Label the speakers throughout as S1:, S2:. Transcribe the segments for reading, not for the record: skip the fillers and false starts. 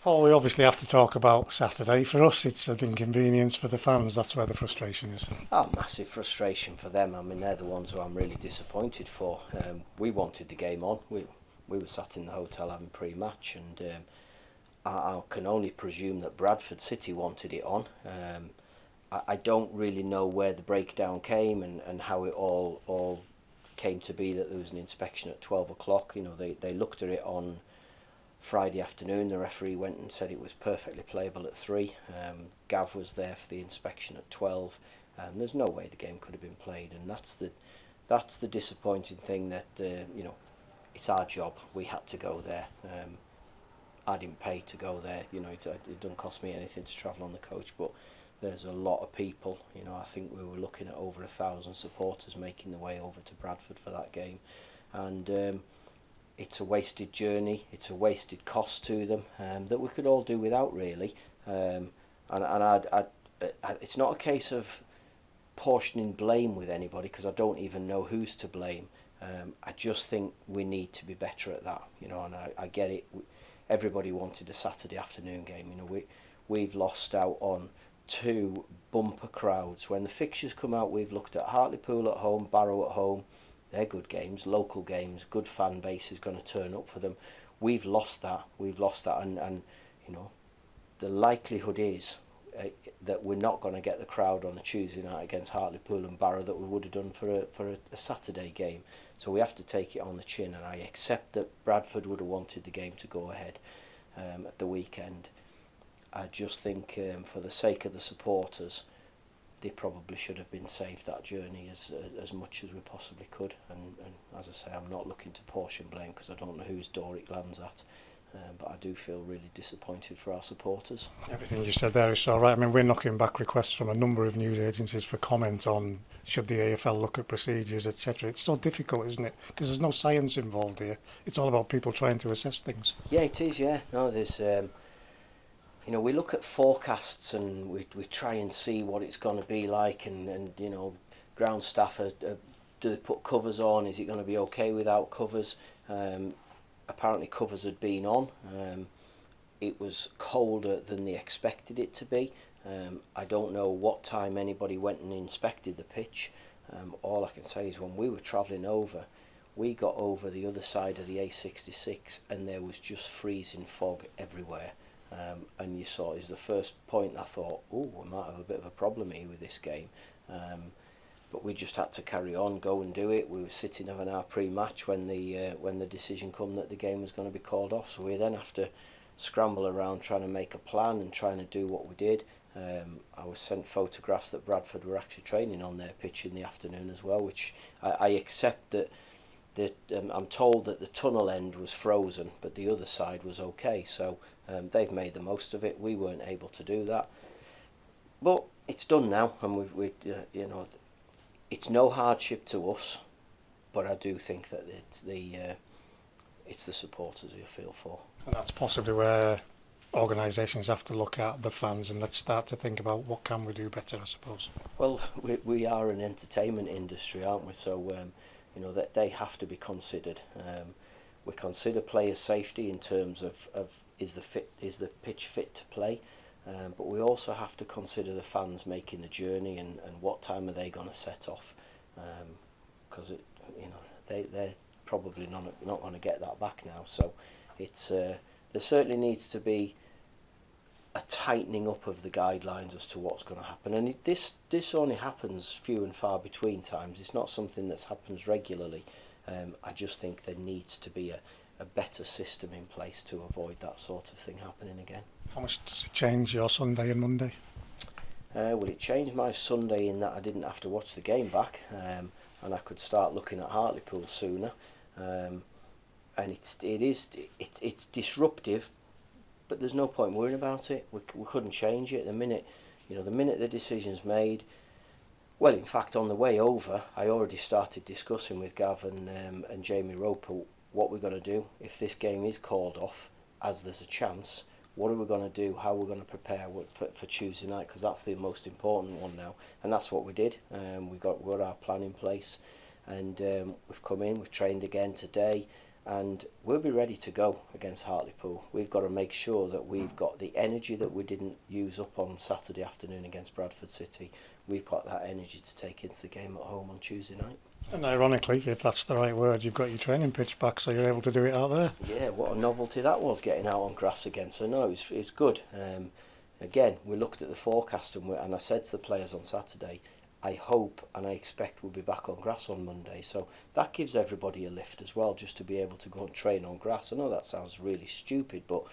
S1: Paul, we obviously have to talk about Saturday. For us, it's an inconvenience. For the fans, that's where the frustration is.
S2: Oh, massive frustration for them. I mean, they're the ones who I'm really disappointed for. We wanted the game on. We were sat in the hotel having pre-match, and I can only presume that Bradford City wanted it on. I don't really know where the breakdown came and how it all came to be that there was an inspection at 12 o'clock. You know, they looked at it on Friday afternoon. The referee went and said it was perfectly playable at 3. Gav was there for the inspection at 12. There's no way the game could have been played, and that's the disappointing thing. That you know, it's our job. We had to go there. I didn't pay to go there. You know, it doesn't cost me anything to travel on the coach, but there's a lot of people. You know, I think we were looking at over 1,000 supporters making the way over to Bradford for that game, and it's a wasted journey. It's a wasted cost to them that we could all do without, really. It's not a case of portioning blame with anybody, because I don't even know who's to blame. I just think we need to be better at that. You know, and I get it. Everybody wanted a Saturday afternoon game. You know, we've lost out on 2 bumper crowds. When the fixtures come out, we've looked at Hartlepool at home, Barrow at home. They're good games, local games, good fan base is going to turn up for them. We've lost that, and you know, the likelihood is that we're not going to get the crowd on a Tuesday night against Hartlepool and Barrow that we would have done for a Saturday game. So we have to take it on the chin, and I accept that Bradford would have wanted the game to go ahead at the weekend. I just think for the sake of the supporters, they probably should have been saved that journey as much as we possibly could. And as I say, I'm not looking to portion blame, because I don't know whose door it lands at. But I do feel really disappointed for our supporters.
S1: Everything you said there is all right. I mean, we're knocking back requests from a number of news agencies for comment on should the AFL look at procedures, etc. It's so difficult, isn't it? Because there's no science involved here. It's all about people trying to assess things.
S2: Yeah, it is. Yeah, no, there's. You know, we look at forecasts and we try and see what it's going to be like, and you know, ground staff do they put covers on? Is it going to be okay without covers? Apparently covers had been on. It was colder than they expected it to be. I don't know what time anybody went and inspected the pitch. All I can say is when we were travelling over, we got over the other side of the A66 and there was just freezing fog everywhere. And you saw, is the first point I thought, oh, we might have a bit of a problem here with this game. But we just had to carry on, go and do it. We were sitting having our pre-match when the decision come that the game was going to be called off. So we then have to scramble around trying to make a plan and trying to do what we did. I was sent photographs that Bradford were actually training on their pitch in the afternoon as well, which I accept that I'm told that the tunnel end was frozen, but the other side was okay. So they've made the most of it. We weren't able to do that, but it's done now, and we you know, it's no hardship to us. But I do think that it's the supporters who feel for.
S1: And that's possibly where organisations have to look at the fans and let's start to think about what can we do better, I suppose.
S2: Well, we are an entertainment industry, aren't we? So you know, that they have to be considered. We consider players' safety in terms of is the pitch fit to play, but we also have to consider the fans making the journey and what time are they going to set off, because you know, they're probably not going to get that back now. So it's there certainly needs to be a tightening up of the guidelines as to what's going to happen, and this only happens few and far between times. It's not something that happens regularly. I just think there needs to be a better system in place to avoid that sort of thing happening again.
S1: How much does it change your Sunday and Monday?
S2: Well, it changed my Sunday in that I didn't have to watch the game back, and I could start looking at Hartlepool sooner. And it's disruptive, but there's no point worrying about it. We couldn't change it. The minute the decision's made. Well, in fact, on the way over, I already started discussing with Gav and Jamie Roper what we're going to do if this game is called off, as there's a chance. What are we going to do? How are we going to prepare for Tuesday night? Because that's the most important one now, and that's what we did. We got our plan in place, and we've come in. We've trained again today. and we'll be ready to go against Hartlepool. We've got to make sure that we've got the energy that we didn't use up on Saturday afternoon against Bradford City. We've got that energy to take into the game at home on Tuesday night.
S1: And ironically, if that's the right word, you've got your training pitch back, so you're able to do it out there.
S2: Yeah, what a novelty that was, getting out on grass again. So no, it's good. Again, we looked at the forecast and I said to the players on Saturday, I hope and I expect we'll be back on grass on Monday. So that gives everybody a lift as well, just to be able to go and train on grass. I know that sounds really stupid, but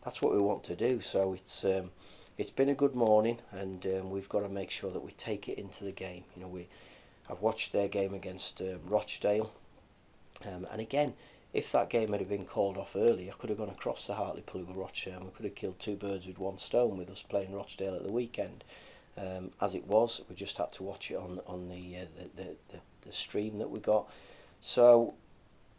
S2: that's what we want to do. So it's been a good morning, and we've got to make sure that we take it into the game. You know, I've watched their game against Rochdale, and again, if that game had been called off early, I could have gone across to Hartlepool with Rochdale, and we could have killed two birds with one stone with us playing Rochdale at the weekend. As it was, we just had to watch it on the stream that we got. So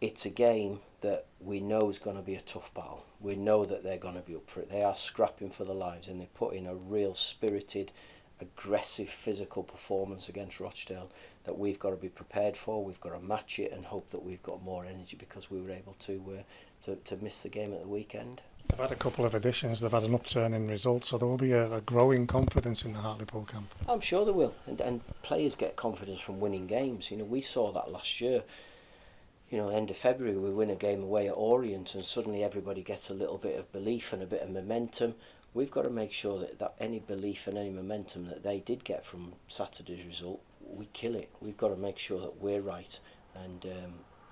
S2: it's a game that we know is going to be a tough battle. We know that they're going to be up for it. They are scrapping for their lives, and they put in a real spirited, aggressive, physical performance against Rochdale that we've got to be prepared for. We've got to match it and hope that we've got more energy, because we were able to miss the game at the weekend.
S1: They've had a couple of additions, they've had an upturn in results, so there will be a growing confidence in the Hartlepool camp.
S2: I'm sure there will, and players get confidence from winning games. You know, we saw that last year. You know, end of February we win a game away at Orient, and suddenly everybody gets a little bit of belief and a bit of momentum. We've got to make sure that any belief and any momentum that they did get from Saturday's result, we kill it. We've got to make sure that we're right, and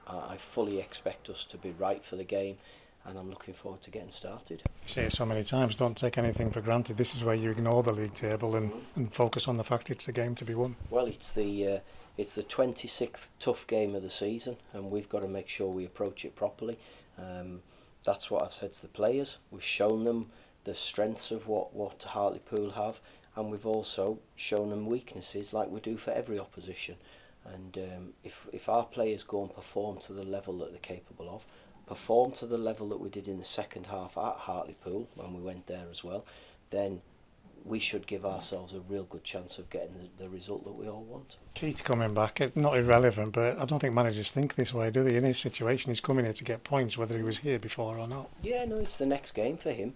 S2: I fully expect us to be right for the game, and I'm looking forward to getting started.
S1: You say it so many times, don't take anything for granted. This is where you ignore the league table and focus on the fact it's a game to be won.
S2: Well, it's the 26th tough game of the season, and we've got to make sure we approach it properly. That's what I've said to the players. We've shown them the strengths of what Hartlepool have, and we've also shown them weaknesses like we do for every opposition. And if our players go and perform to the level that they're capable of, perform to the level that we did in the second half at Hartlepool when we went there as well, then we should give ourselves a real good chance of getting the result that we all want.
S1: Keith coming back, not irrelevant, but I don't think managers think this way, do they? In his situation, he's coming here to get points, whether he was here before or not.
S2: Yeah, no, it's the next game for him.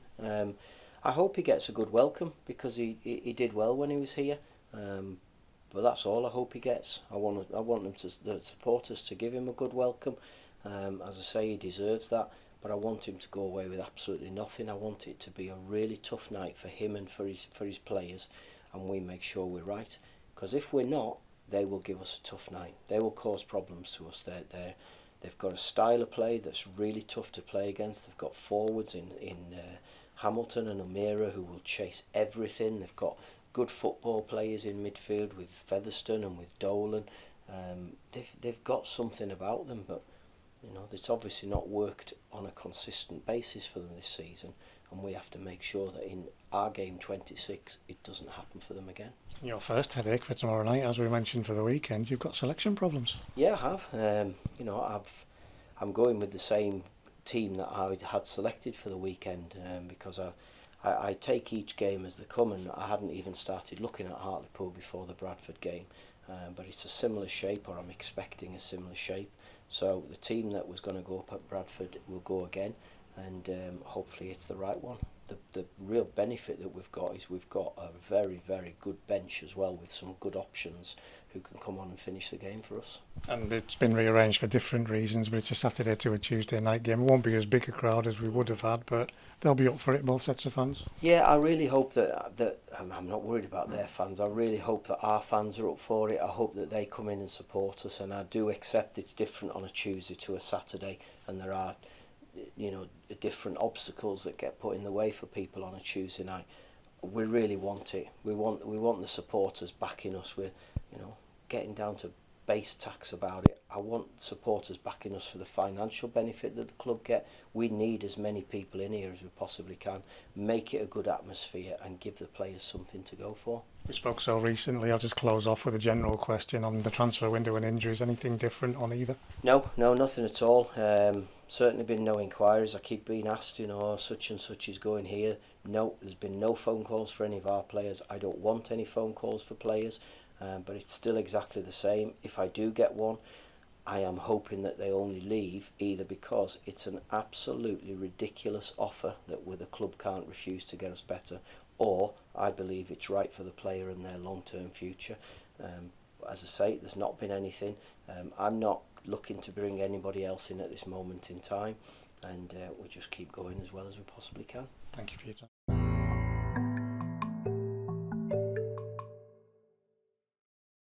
S2: I hope he gets a good welcome, because he did well when he was here. But that's all I hope he gets. I want the supporters to give him a good welcome. As I say, he deserves that. But I want him to go away with absolutely nothing. I want it to be a really tough night for him and for his players, and we make sure we're right. Because if we're not, they will give us a tough night. They will cause problems to us. They've got a style of play that's really tough to play against. They've got forwards in Hamilton and O'Meara who will chase everything. They've got good football players in midfield with Featherstone and with Dolan. They've got something about them, but you know, it's obviously not worked on a consistent basis for them this season, and we have to make sure that in our game 26 it doesn't happen for them again.
S1: Your first headache for tomorrow night, as we mentioned for the weekend, you've got selection problems.
S2: Yeah, I have. I'm going with the same team that I had selected for the weekend, because I take each game as they come, and I hadn't even started looking at Hartlepool before the Bradford game, but it's a similar shape, or I'm expecting a similar shape. So the team that was going to go up at Bradford will go again, and hopefully it's the right one. The real benefit that we've got is we've got a very, very good bench as well, with some good options who can come on and finish the game for us.
S1: And it's been rearranged for different reasons, but it's a Saturday to a Tuesday night game. It won't be as big a crowd as we would have had, but they'll be up for it, both sets of fans.
S2: Yeah, I really hope that I'm not worried about their fans. I really hope that our fans are up for it. I hope that they come in and support us, and I do accept it's different on a Tuesday to a Saturday, and there are, you know, different obstacles that get put in the way for people on a Tuesday night. We really want it. We want the supporters backing us. We're, you know, getting down to base tax about it. I want supporters backing us for the financial benefit that the club get. We need as many people in here as we possibly can. Make it a good atmosphere and give the players something to go for.
S1: We spoke so recently. I'll just close off with a general question on the transfer window and injuries. Anything different on either?
S2: No, nothing at all. Certainly been no inquiries. I keep being asked, you know, such and such is going here. No, there's been no phone calls for any of our players. I don't want any phone calls for players, but it's still exactly the same. If I do get one, I am hoping that they only leave either because it's an absolutely ridiculous offer that the club can't refuse to get us better, or I believe it's right for the player and their long-term future. As I say, there's not been anything. I'm not looking to bring anybody else in at this moment in time, and we'll just keep going as well as we possibly can.
S1: Thank you for your time.